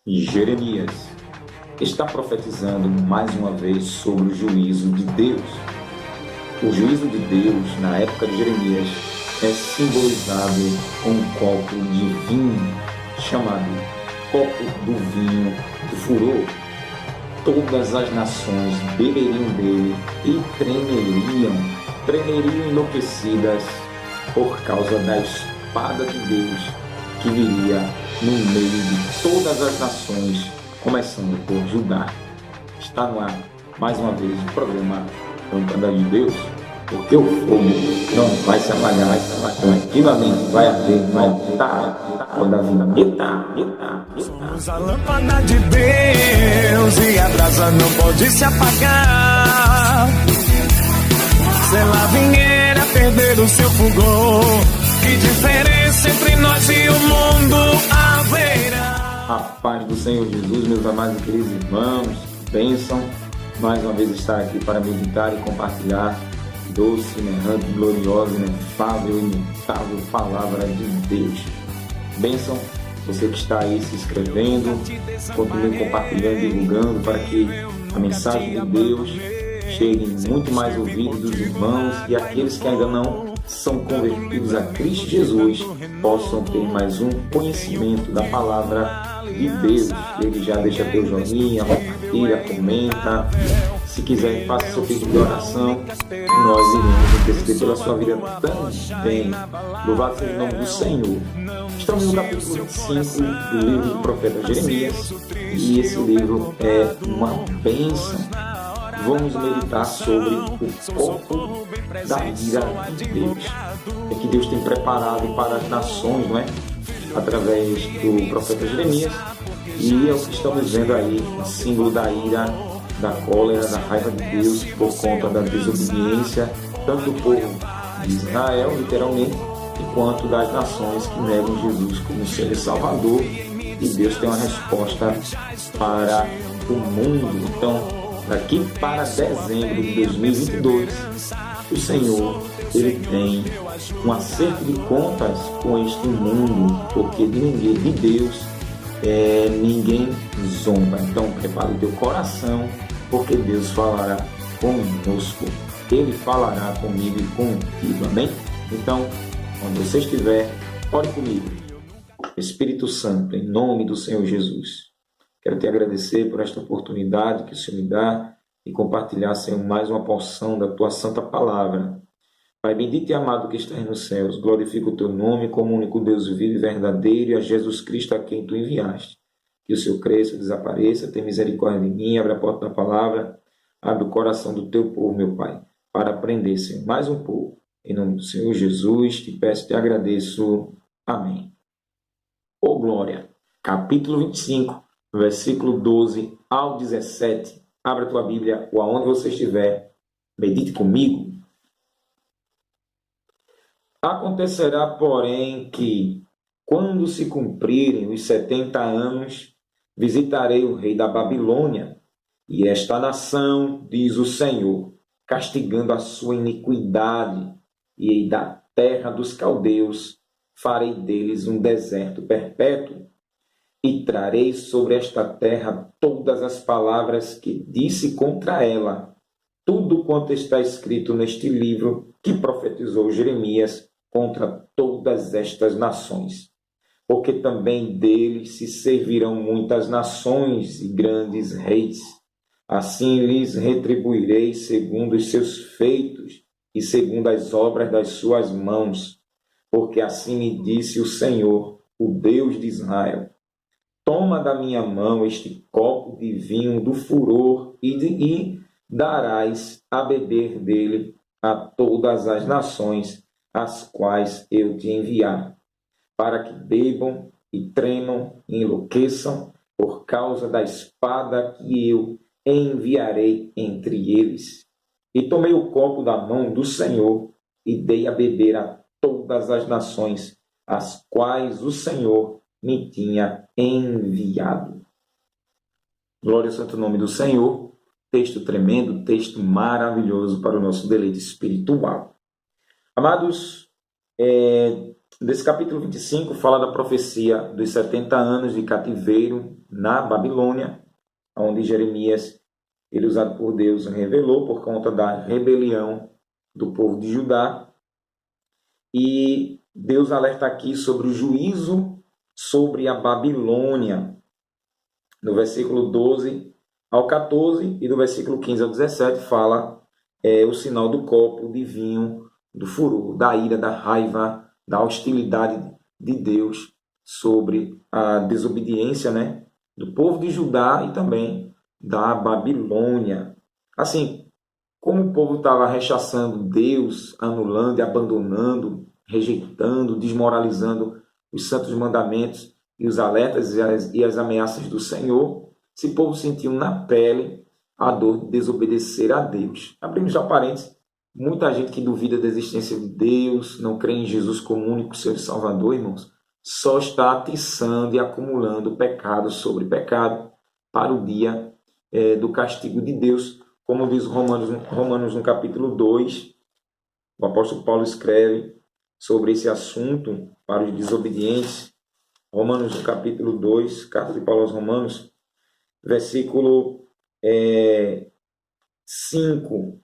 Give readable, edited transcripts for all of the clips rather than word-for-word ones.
Jeremias está profetizando mais uma vez sobre o juízo de Deus. O juízo de Deus, na época de Jeremias, é simbolizado com um copo de vinho, chamado copo do vinho do furor. Todas as nações beberiam dele e tremeriam enlouquecidas por causa da espada de Deus que viria no meio de todas as nações, começando por Judá. Está no ar, mais uma vez, o programa Lâmpada de Deus, porque o fogo não vai se apagar, tranquilamente vai arder, vai estar quando a vinheta. Somos a lâmpada de Deus e a brasa não pode se apagar. Se ela vier a perder o seu fulgor, que diferença entre nós e o mundo haverá? A paz do Senhor Jesus, meus amados e queridos irmãos, bênção mais uma vez estar aqui para meditar e compartilhar doce, inerrante, gloriosa, inefável, imutável palavra de Deus. Bênção, você que está aí se inscrevendo, continue compartilhando, divulgando para que a mensagem de Deus chegue em muito mais ouvidos dos irmãos e aqueles que ainda não são convertidos a Cristo Jesus possam ter mais um conhecimento da palavra de Deus. Ele já deixa teu joinha, compartilha, comenta. Se quiser, faça seu pedido de oração. Nós iremos interceder pela sua vida também. Louvado seja o nome do Senhor. Estamos no capítulo 25 do livro do profeta Jeremias. E esse livro é uma bênção. Vamos meditar sobre o copo da ira de Deus. É que Deus tem preparado para as nações, não é? Através do profeta Jeremias. E é o que estamos vendo aí, o símbolo da ira, da cólera, da raiva de Deus por conta da desobediência, tanto do povo de Israel, literalmente, quanto das nações que negam Jesus como Senhor e Salvador. E Deus tem uma resposta para o mundo. Então, daqui para dezembro de 2022, o Senhor ele tem um acerto de contas com este mundo, porque de Deus ninguém zomba. Então, prepare o teu coração, porque Deus falará conosco. Ele falará comigo e contigo, amém? Então, quando você estiver, ore comigo. Espírito Santo, em nome do Senhor Jesus, quero te agradecer por esta oportunidade que o Senhor me dá e compartilhar, Senhor, mais uma porção da tua santa palavra. Pai bendito e amado que estás nos céus, glorifica o teu nome como único Deus vivo e verdadeiro e a Jesus Cristo a quem tu enviaste. Que o Senhor cresça, desapareça, tenha misericórdia de mim, abre a porta da palavra, abre o coração do teu povo, meu Pai, para aprender, Senhor, mais um pouco. Em nome do Senhor Jesus, te peço e te agradeço. Amém. Ô glória! Capítulo 25, versículo 12 ao 17. Abra a tua Bíblia, ou aonde você estiver, medite comigo. Acontecerá, porém, que, quando se cumprirem os 70 anos, visitarei o rei da Babilônia, e esta nação, diz o Senhor, castigando a sua iniquidade, e da terra dos caldeus farei deles um deserto perpétuo, e trarei sobre esta terra todas as palavras que disse contra ela, tudo quanto está escrito neste livro que profetizou Jeremias contra todas estas nações. Porque também deles se servirão muitas nações e grandes reis. Assim lhes retribuirei segundo os seus feitos e segundo as obras das suas mãos. Porque assim me disse o Senhor, o Deus de Israel: toma da minha mão este copo de vinho do furor e darás a beber dele a todas as nações as quais eu te enviar, para que bebam e tremam e enlouqueçam por causa da espada que eu enviarei entre eles. E tomei o copo da mão do Senhor e dei a beber a todas as nações, as quais o Senhor me tinha enviado. Glória ao santo nome do Senhor. Texto tremendo, texto maravilhoso para o nosso deleite espiritual. Amados, Desse capítulo 25 fala da profecia dos 70 anos de cativeiro na Babilônia, onde Jeremias, ele usado por Deus, revelou por conta da rebelião do povo de Judá. E Deus alerta aqui sobre o juízo sobre a Babilônia, no versículo 12 ao 14, e do versículo 15 ao 17 fala o sinal do copo de vinho, do furor, da ira, da raiva, da hostilidade de Deus sobre a desobediência, né, do povo de Judá e também da Babilônia. Assim, como o povo estava rechaçando Deus, anulando e abandonando, rejeitando, desmoralizando os santos mandamentos e os alertas e as ameaças do Senhor, esse povo sentiu na pele a dor de desobedecer a Deus. Abrimos já parênteses. Muita gente que duvida da existência de Deus, não crê em Jesus como único Senhor e Salvador, irmãos, só está atiçando e acumulando pecado sobre pecado para o dia do castigo de Deus. Como diz Romanos no capítulo 2, o apóstolo Paulo escreve sobre esse assunto para os desobedientes. Romanos no capítulo 2, carta de Paulo aos Romanos, versículo 5.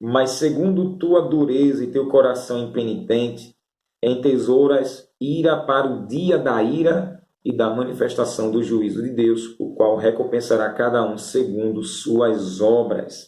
Mas segundo tua dureza e teu coração impenitente, entesouras ira para o dia da ira e da manifestação do juízo de Deus, o qual recompensará cada um segundo suas obras.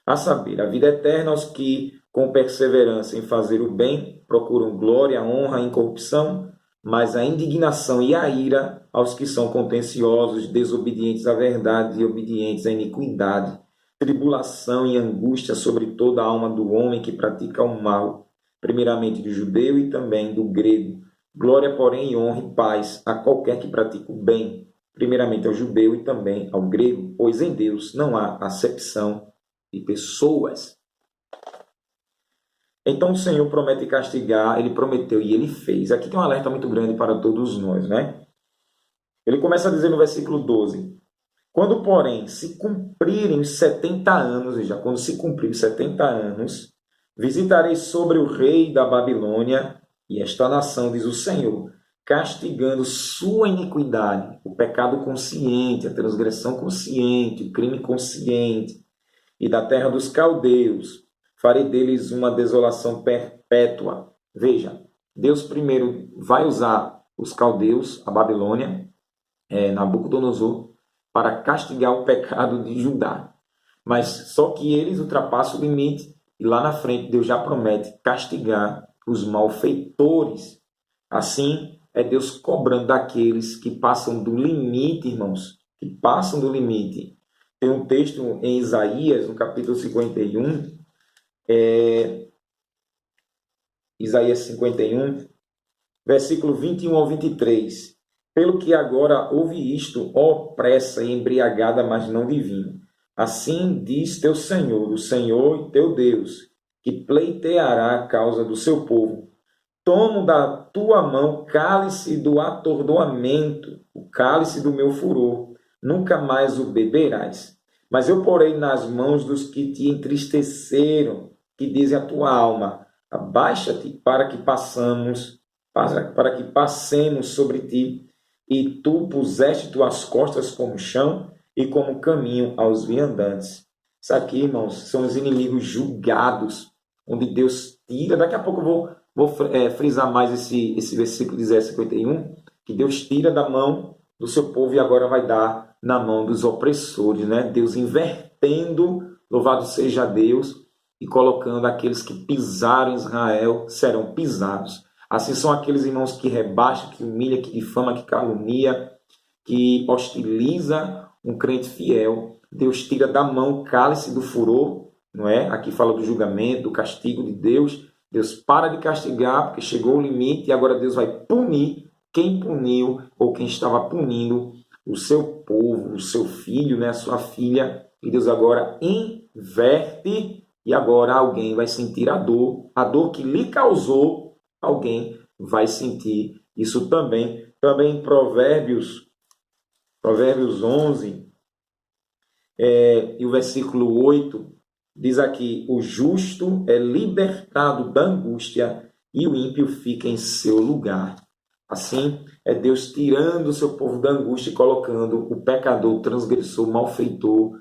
A saber, a vida eterna aos que, com perseverança em fazer o bem, procuram glória, honra e incorrupção, mas a indignação e a ira aos que são contenciosos, desobedientes à verdade e obedientes à iniquidade, tribulação e angústia sobre toda a alma do homem que pratica o mal, primeiramente do judeu e também do grego. Glória, porém, e honra e paz a qualquer que pratica o bem, primeiramente ao judeu e também ao grego, pois em Deus não há acepção de pessoas. Então o Senhor promete castigar, ele prometeu e ele fez. Aqui tem um alerta muito grande para todos nós, né? Ele começa a dizer no versículo 12: quando, porém, se cumprirem os 70 anos, veja, quando se cumprir os 70 anos, visitarei sobre o rei da Babilônia e esta nação, diz o Senhor, castigando sua iniquidade, o pecado consciente, a transgressão consciente, o crime consciente, e da terra dos caldeus, farei deles uma desolação perpétua. Veja, Deus primeiro vai usar os caldeus, a Babilônia, Nabucodonosor, para castigar o pecado de Judá. Mas só que eles ultrapassam o limite e lá na frente Deus já promete castigar os malfeitores. Assim, é Deus cobrando daqueles que passam do limite, irmãos, que passam do limite. Tem um texto em Isaías, no capítulo 51, Isaías 51, versículo 21 ao 23. Pelo que agora ouve isto, ó pressa e embriagada, mas não de vinho. Assim diz teu Senhor, o Senhor e teu Deus, que pleiteará a causa do seu povo. Tomo da tua mão cálice do atordoamento, o cálice do meu furor. Nunca mais o beberás. Mas eu porei nas mãos dos que te entristeceram, que dizem a tua alma, abaixa-te para que passemos sobre ti. E tu puseste tuas costas como chão e como caminho aos viandantes. Isso aqui, irmãos, são os inimigos julgados, onde Deus tira. Daqui a pouco eu vou frisar mais esse versículo de Isaías 51, que Deus tira da mão do seu povo e agora vai dar na mão dos opressores, né? Deus invertendo, louvado seja Deus, e colocando aqueles que pisaram Israel serão pisados. Assim são aqueles irmãos que rebaixam, que humilha, que difama, que calunia, que hostiliza um crente fiel. Deus tira da mão o cálice do furor, não é? Aqui fala do julgamento, do castigo de Deus. Deus para de castigar porque chegou o limite e agora Deus vai punir quem puniu ou quem estava punindo o seu povo, o seu filho, né? A sua filha. E Deus agora inverte e agora alguém vai sentir a dor que lhe causou. Alguém vai sentir isso também. Também em Provérbios 11, e o versículo 8, diz aqui, o justo é libertado da angústia e o ímpio fica em seu lugar. Assim, é Deus tirando o seu povo da angústia e colocando o pecador, o transgressor, o malfeitor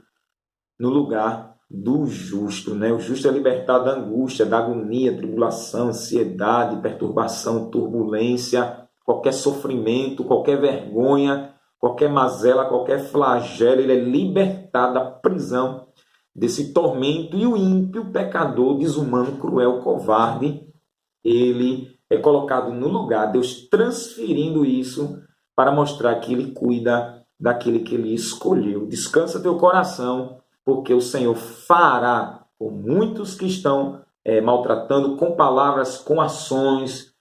no lugar do justo, né? O justo é libertado da angústia, da agonia, tribulação, ansiedade, perturbação, turbulência, qualquer sofrimento, qualquer vergonha, qualquer mazela, qualquer flagelo. Ele é libertado da prisão, desse tormento. E o ímpio, pecador, desumano, cruel, covarde, ele é colocado no lugar, Deus transferindo isso para mostrar que ele cuida daquele que ele escolheu. Descansa teu coração, porque o Senhor fará com muitos que estão maltratando, com palavras, com ações,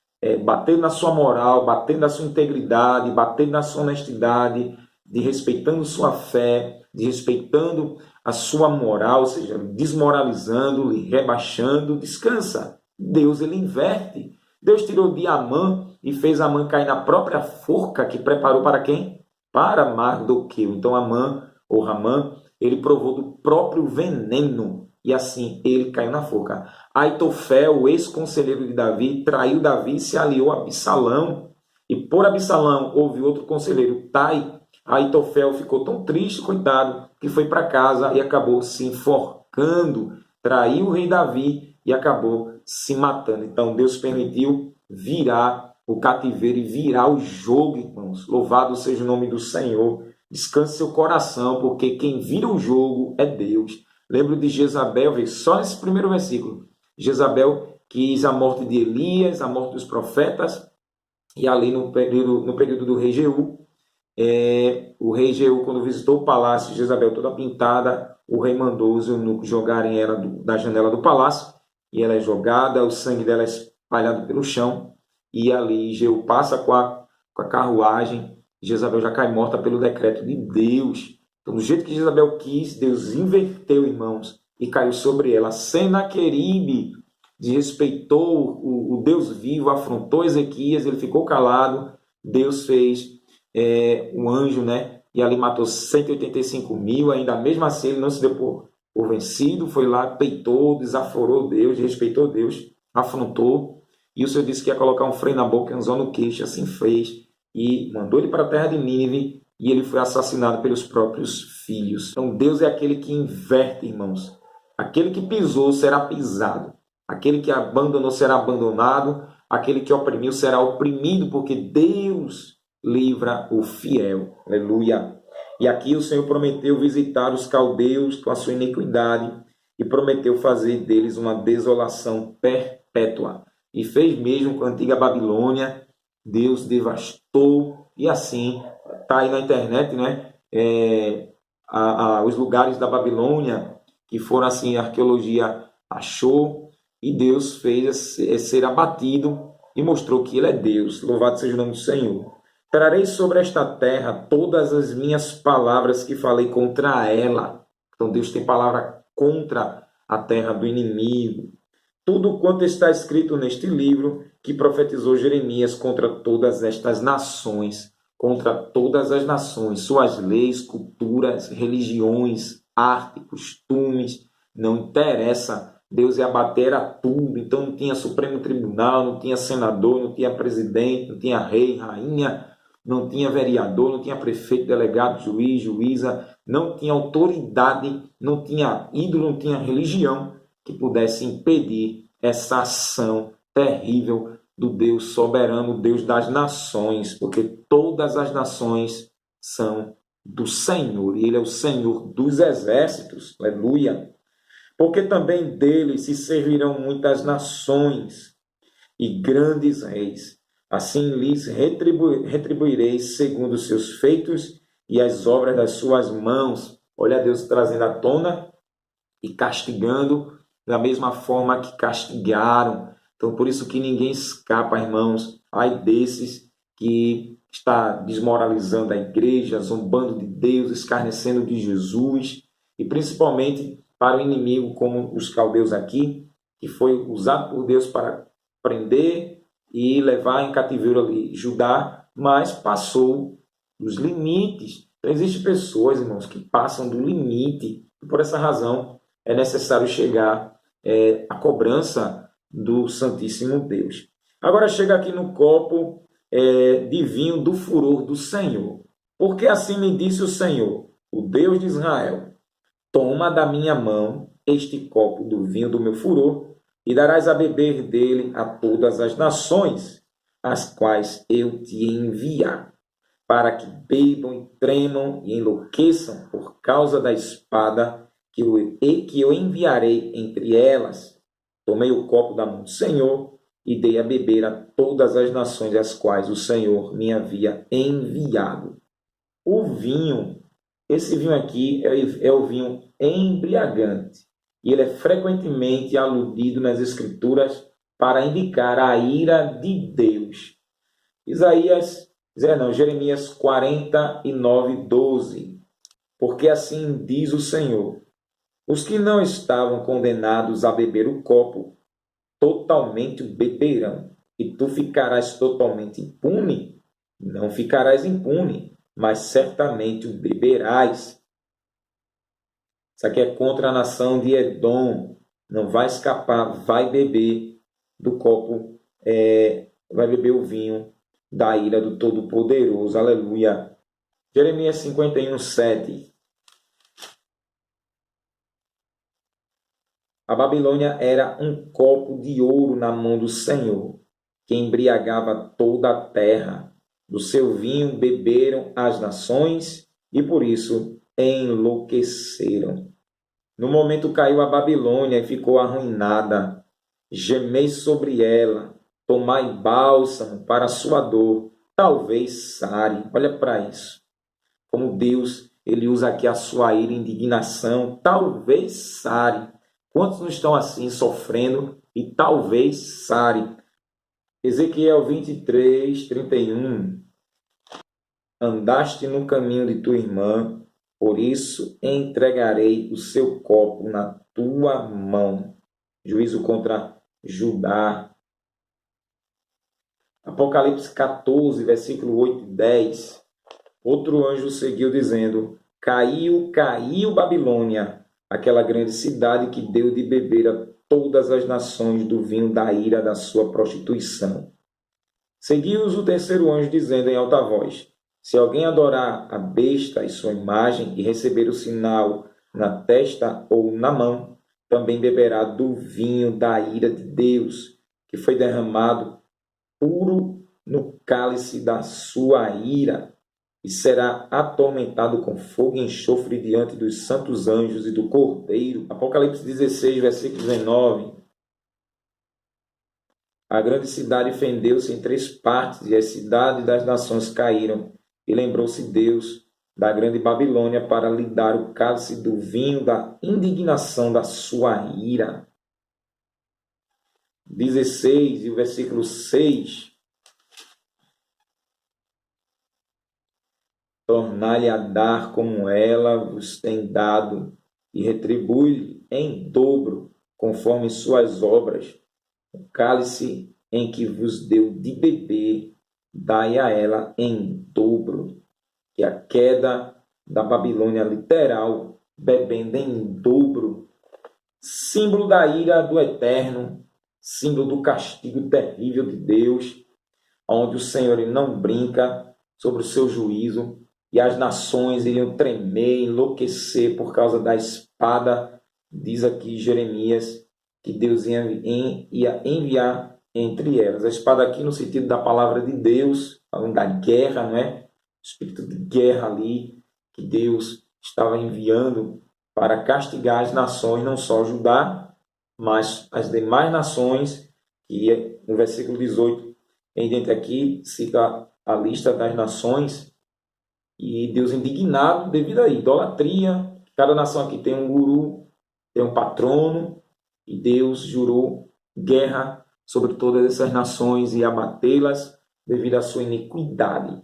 batendo na sua moral, batendo na sua integridade, batendo na sua honestidade, de respeitando sua fé, de respeitando a sua moral, ou seja, desmoralizando, rebaixando. Descansa. Deus, ele inverte. Deus tirou de Amã e fez Amã cair na própria forca que preparou para quem? Para Mardoqueu. Então Amã, ou Ramã, ele provou do próprio veneno e assim ele caiu na forca. Aitofel, o ex-conselheiro de Davi, traiu Davi e se aliou a Absalão. E por Absalão houve outro conselheiro, Tai. Aitofel ficou tão triste, coitado, que foi para casa e acabou se enforcando. Traiu o rei Davi e acabou se matando. Então Deus permitiu virar o cativeiro e virar o jogo, irmãos. Louvado seja o nome do Senhor. Descanse seu coração, porque quem vira o jogo é Deus. Lembro de Jezabel, só nesse primeiro versículo. Jezabel quis a morte de Elias, a morte dos profetas, e ali no período do rei Jeú, o rei Jeú, quando visitou o palácio, Jezabel toda pintada, o rei mandou os eunucos jogarem ela da janela do palácio, e ela é jogada, o sangue dela é espalhado pelo chão, e ali Jeú passa com a carruagem, Jezabel já cai morta pelo decreto de Deus. Então, do jeito que Jezabel quis, Deus inverteu, irmãos, e caiu sobre ela. Senaqueribe desrespeitou o Deus vivo, afrontou Ezequias, ele ficou calado, Deus fez um anjo, né? E ali matou 185 mil, ainda mesmo assim ele não se deu por vencido, foi lá, peitou, desaforou Deus, respeitou Deus, afrontou, e o Senhor disse que ia colocar um freio na boca e um anzol no queixo, assim fez, e mandou ele para a terra de Nínive, e ele foi assassinado pelos próprios filhos. Então Deus é aquele que inverte, irmãos. Aquele que pisou será pisado, aquele que abandonou será abandonado, aquele que oprimiu será oprimido, porque Deus livra o fiel. Aleluia. E aqui o Senhor prometeu visitar os caldeus com a sua iniquidade e prometeu fazer deles uma desolação perpétua. E fez mesmo com a antiga Babilônia. Deus devastou, e assim, está aí na internet, né? Os lugares da Babilônia, que foram assim, a arqueologia achou, e Deus fez ser abatido e mostrou que ele é Deus. Louvado seja o nome do Senhor. Trarei sobre esta terra todas as minhas palavras que falei contra ela. Então Deus tem palavra contra a terra do inimigo. Tudo quanto está escrito neste livro que profetizou Jeremias contra todas estas nações, contra todas as nações, suas leis, culturas, religiões, arte, costumes, não interessa. Deus ia abater a tudo. Então não tinha Supremo Tribunal, não tinha senador, não tinha presidente, não tinha rei, rainha, não tinha vereador, não tinha prefeito, delegado, juiz, juíza, não tinha autoridade, não tinha ídolo, não tinha religião que pudesse impedir essa ação terrível do Deus soberano, Deus das nações, porque todas as nações são do Senhor, e Ele é o Senhor dos exércitos, aleluia. Porque também dele se servirão muitas nações e grandes reis. Assim lhes retribuirei segundo os seus feitos e as obras das suas mãos. Olha Deus trazendo à tona e castigando da mesma forma que castigaram. Então, por isso que ninguém escapa, irmãos. Ai desses que está desmoralizando a igreja, zombando de Deus, escarnecendo de Jesus, e principalmente para o inimigo, como os caldeus aqui, que foi usado por Deus para prender e levar em cativeiro ali Judá, mas passou dos limites. Então, existem pessoas, irmãos, que passam do limite, e por essa razão é necessário chegar à cobrança do Santíssimo Deus. Agora chega aqui no copo de vinho do furor do Senhor. Porque assim me disse o Senhor, o Deus de Israel: toma da minha mão este copo do vinho do meu furor, e darás a beber dele a todas as nações, as quais eu te enviar, para que bebam e tremam e enlouqueçam por causa da espada que eu enviarei entre elas. Tomei o copo da mão do Senhor e dei a beber a todas as nações às quais o Senhor me havia enviado. O vinho, esse vinho aqui é o vinho embriagante. E ele é frequentemente aludido nas Escrituras para indicar a ira de Deus. Jeremias 49, 12. Porque assim diz o Senhor: os que não estavam condenados a beber o copo, totalmente o beberão, e tu ficarás totalmente impune. Não ficarás impune, mas certamente o beberás. Isso aqui é contra a nação de Edom. Não vai escapar, vai beber do copo, vai beber o vinho da ira do Todo-Poderoso. Aleluia. Jeremias 51, 7. A Babilônia era um copo de ouro na mão do Senhor, que embriagava toda a terra. Do seu vinho beberam as nações e por isso enlouqueceram. No momento caiu a Babilônia e ficou arruinada. Gemei sobre ela, tomai bálsamo para a sua dor, talvez sare. Olha para isso. Como Deus, ele usa aqui a sua ira e indignação, talvez sare. Quantos não estão assim, sofrendo e talvez sare? Ezequiel 23, 31. Andaste no caminho de tua irmã, por isso entregarei o seu copo na tua mão. Juízo contra Judá. Apocalipse 14, versículo 8 e 10. Outro anjo seguiu dizendo: caiu, caiu Babilônia, aquela grande cidade que deu de beber a todas as nações do vinho da ira da sua prostituição. Seguiu-os o terceiro anjo dizendo em alta voz: se alguém adorar a besta e sua imagem e receber o sinal na testa ou na mão, também beberá do vinho da ira de Deus, que foi derramado puro no cálice da sua ira, e será atormentado com fogo e enxofre diante dos santos anjos e do Cordeiro. Apocalipse 16, versículo 19. A grande cidade fendeu-se em 3 partes, e as cidades das nações caíram. E lembrou-se Deus da grande Babilônia para lhe dar o cálice do vinho da indignação da sua ira. 16, e o versículo 6. Tornar-lhe a dar como ela vos tem dado, e retribui-lhe em dobro, conforme suas obras. O cálice em que vos deu de beber, dai a ela em dobro. Que a queda da Babilônia literal, bebendo em dobro, símbolo da ira do Eterno, símbolo do castigo terrível de Deus, onde o Senhor não brinca sobre o seu juízo, e as nações iriam tremer, enlouquecer por causa da espada. Diz aqui Jeremias que Deus ia enviar entre elas. A espada aqui no sentido da palavra de Deus, falando da guerra, não é? O espírito de guerra ali, que Deus estava enviando para castigar as nações, não só Judá, mas as demais nações, que no versículo 18, em dentro aqui, cita a lista das nações, e Deus indignado devido à idolatria. Cada nação aqui tem um guru, tem um patrono, e Deus jurou guerra sobre todas essas nações e abatê-las devido à sua iniquidade.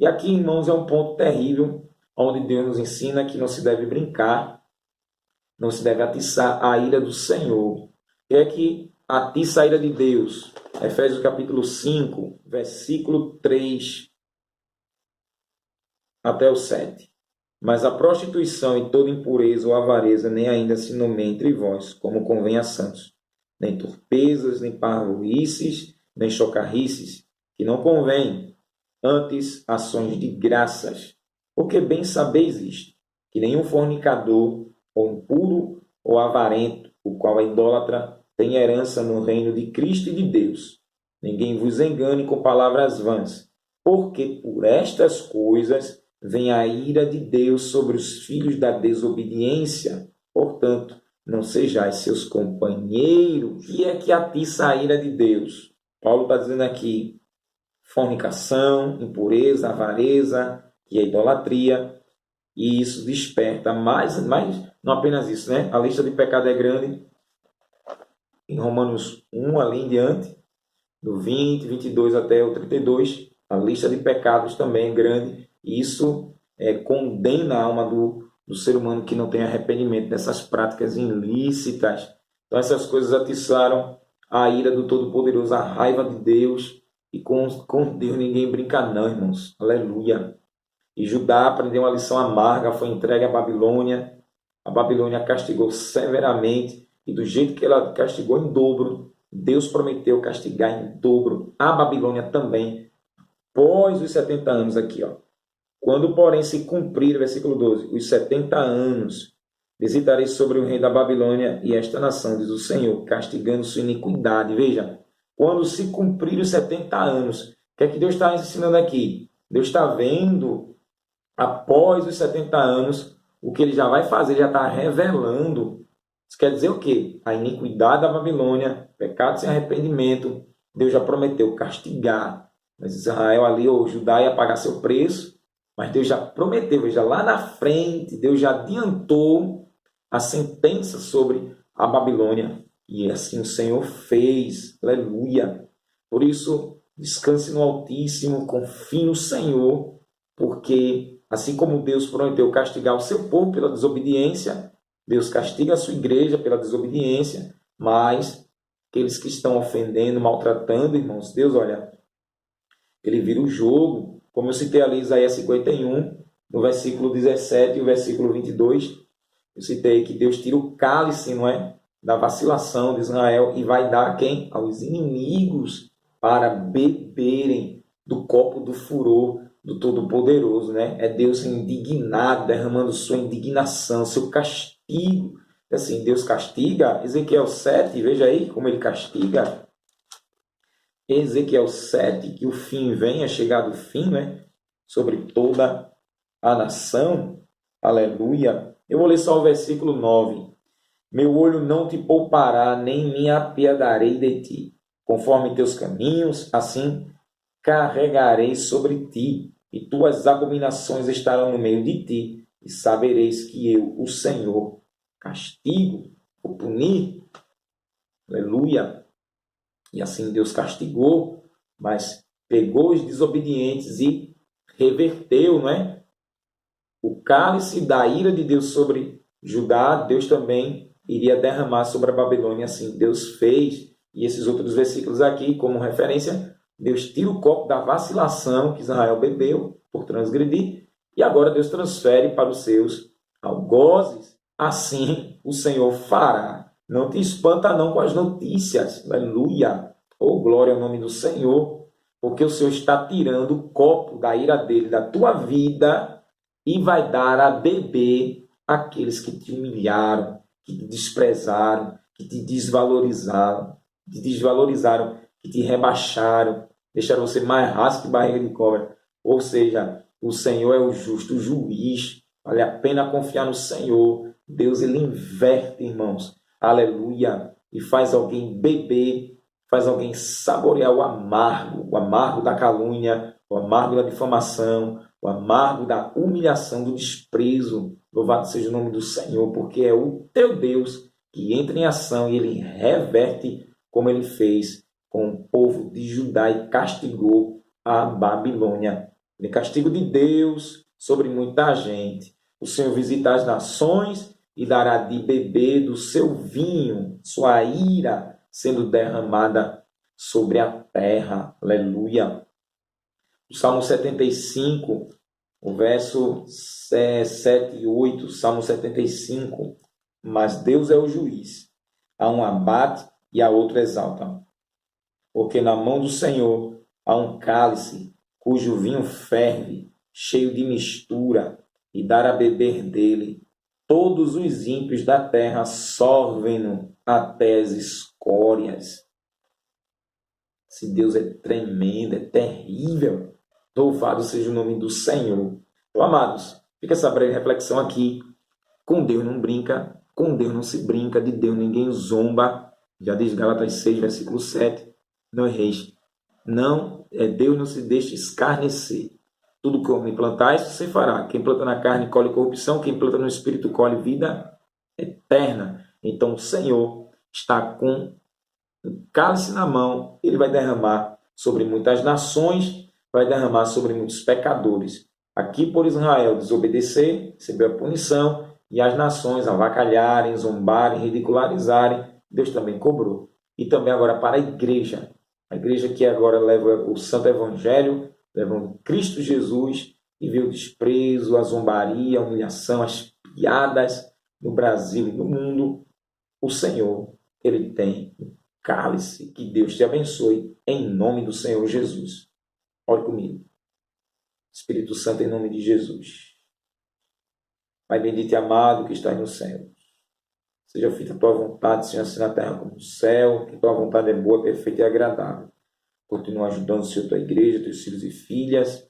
E aqui, irmãos, é um ponto terrível, onde Deus nos ensina que não se deve brincar, não se deve atiçar a ira do Senhor. E é que atiça a ira de Deus. Efésios capítulo 5, versículo 3 até o 7. Mas a prostituição e toda impureza ou avareza nem ainda se nomeia entre vós, como convém a santos, nem torpezas, nem parvoíces, nem chocarrices, que não convém, antes ações de graças. Porque bem sabeis isto, que nenhum fornicador, ou impuro, ou avarento, o qual é idólatra, tem herança no reino de Cristo e de Deus. Ninguém vos engane com palavras vãs, porque por estas coisas vem a ira de Deus sobre os filhos da desobediência. Portanto, não sejais seus companheiros. E é que atiça a ira de Deus. Paulo está dizendo aqui, fornicação, impureza, avareza, que é idolatria. E isso desperta mais, não apenas isso, né? A lista de pecado é grande. Em Romanos 1, ali em diante, do 20, 22 até o 32, a lista de pecados também é grande. E isso condena a alma do ser humano que não tem arrependimento dessas práticas ilícitas. Então essas coisas atiçaram a ira do Todo-Poderoso, a raiva de Deus. E com Deus ninguém brinca não, irmãos. Aleluia. E Judá aprendeu uma lição amarga, foi entregue à Babilônia. A Babilônia castigou severamente. E do jeito que ela castigou em dobro, Deus prometeu castigar em dobro a Babilônia também. Após os 70 anos aqui, ó. Quando, porém, se cumprir, versículo 12, os 70 anos, visitarei sobre o rei da Babilônia e esta nação, diz o Senhor, castigando sua iniquidade. Veja, quando se cumprir os 70 anos, o que é que Deus está ensinando aqui? Deus está vendo, após os 70 anos, o que ele já vai fazer, já está revelando. Isso quer dizer o quê? A iniquidade da Babilônia, pecado sem arrependimento, Deus já prometeu castigar. Mas Israel ali, ou Judá, ia pagar seu preço. Mas Deus já prometeu, veja, lá na frente, Deus já adiantou a sentença sobre a Babilônia. E assim o Senhor fez. Aleluia. Por isso, descanse no Altíssimo, confie no Senhor, porque assim como Deus prometeu castigar o seu povo pela desobediência, Deus castiga a sua igreja pela desobediência, mas aqueles que estão ofendendo, maltratando, irmãos, Deus, olha, ele vira o jogo. Como eu citei ali Isaías 51, no versículo 17 e o versículo 22, eu citei que Deus tira o cálice, não é, da vacilação de Israel e vai dar a quem? Aos inimigos para beberem do copo do furor do Todo-Poderoso, né? É Deus indignado, derramando sua indignação, seu castigo. Assim, Deus castiga. Ezequiel 7, veja aí como ele castiga. Ezequiel 7, que o fim venha, chegado o fim, né? Sobre toda a nação. Aleluia. Eu vou ler só o versículo 9. Meu olho não te poupará, nem me apiedarei de ti. Conforme teus caminhos, assim carregarei sobre ti, e tuas abominações estarão no meio de ti, e sabereis que eu, o Senhor, castigo, vou punir. Aleluia. E assim Deus castigou, mas pegou os desobedientes e reverteu, não é? O cálice da ira de Deus sobre Judá, Deus também iria derramar sobre a Babilônia. Assim Deus fez. E esses outros versículos aqui, como referência, Deus tira o copo da vacilação que Israel bebeu por transgredir, e agora Deus transfere para os seus algozes. Assim o Senhor fará. Não te espanta não com as notícias. Aleluia. Oh, glória ao nome do Senhor. Porque o Senhor está tirando o copo da ira dele, da tua vida, e vai dar a beber aqueles que te humilharam, que te desprezaram, que te desvalorizaram, que te rebaixaram, deixaram você mais raso que barriga de cobra. Ou seja, o Senhor é o justo juiz. Vale a pena confiar no Senhor. Deus, ele inverte, irmãos. Aleluia. E faz alguém beber, faz alguém saborear o amargo da calúnia, o amargo da difamação, o amargo da humilhação, do desprezo. Louvado seja o nome do Senhor, porque é o teu Deus que entra em ação e ele reverte, como ele fez com o povo de Judá e castigou a Babilônia. O castigo de Deus sobre muita gente. O Senhor visita as nações e dará de beber do seu vinho, sua ira sendo derramada sobre a terra. Aleluia. O Salmo 75, o verso 7 e 8, Salmo 75. Mas Deus é o juiz. A um abate e a outro exalta. porque na mão do Senhor há um cálice, cujo vinho ferve, cheio de mistura, e dar a beber dele. Todos os ímpios da terra sorvem-no até as escórias. Esse Deus é tremendo, é terrível. Louvado seja o nome do Senhor. Então, amados, fica essa breve reflexão aqui. Com Deus não brinca, com Deus não se brinca, de Deus ninguém zomba. Já diz Gálatas 6, versículo 7. Não erreis. Não, Deus não se deixa escarnecer. Tudo que o homem plantar, isso você fará. Quem planta na carne colhe corrupção, quem planta no espírito colhe vida eterna. Então o Senhor está com o cálice na mão, ele vai derramar sobre muitas nações, vai derramar sobre muitos pecadores. Aqui por Israel desobedecer, recebeu a punição, e as nações avacalharem, zombarem, ridicularizarem, Deus também cobrou. E também agora para a igreja que agora leva o santo evangelho, levando Cristo Jesus, e vê o desprezo, a zombaria, a humilhação, as piadas no Brasil e no mundo. O Senhor, ele tem um cálice. Que Deus te abençoe em nome do Senhor Jesus. Ore comigo. Espírito Santo, em nome de Jesus. Pai bendito e amado que estás no céu. Seja feita a tua vontade, Senhor, assim na terra como no céu, que tua vontade é boa, perfeita e agradável. Continua ajudando, Senhor, tua igreja, teus filhos e filhas,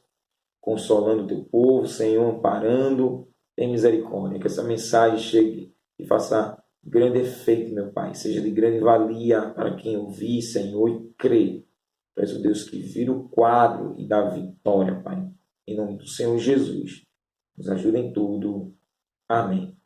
consolando o teu povo, Senhor, amparando. Tem misericórdia, que essa mensagem chegue e faça grande efeito, meu Pai, seja de grande valia para quem ouvir, Senhor, e crê. Tu és o Deus que vira o quadro e dá vitória, Pai. Em nome do Senhor Jesus, nos ajuda em tudo. Amém.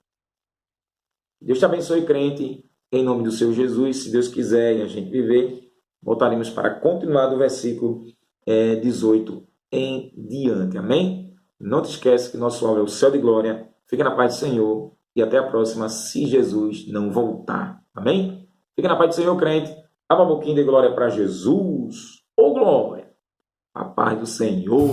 Deus te abençoe, crente, em nome do Senhor Jesus. Se Deus quiser e a gente viver, voltaremos para continuar do versículo 18 em diante. Amém? Não te esquece que nosso alvo é o céu de glória. Fica na paz do Senhor e até a próxima, se Jesus não voltar. Amém? Fica na paz do Senhor, crente. Abra a boquinha de glória para Jesus. Ô glória! A paz do Senhor.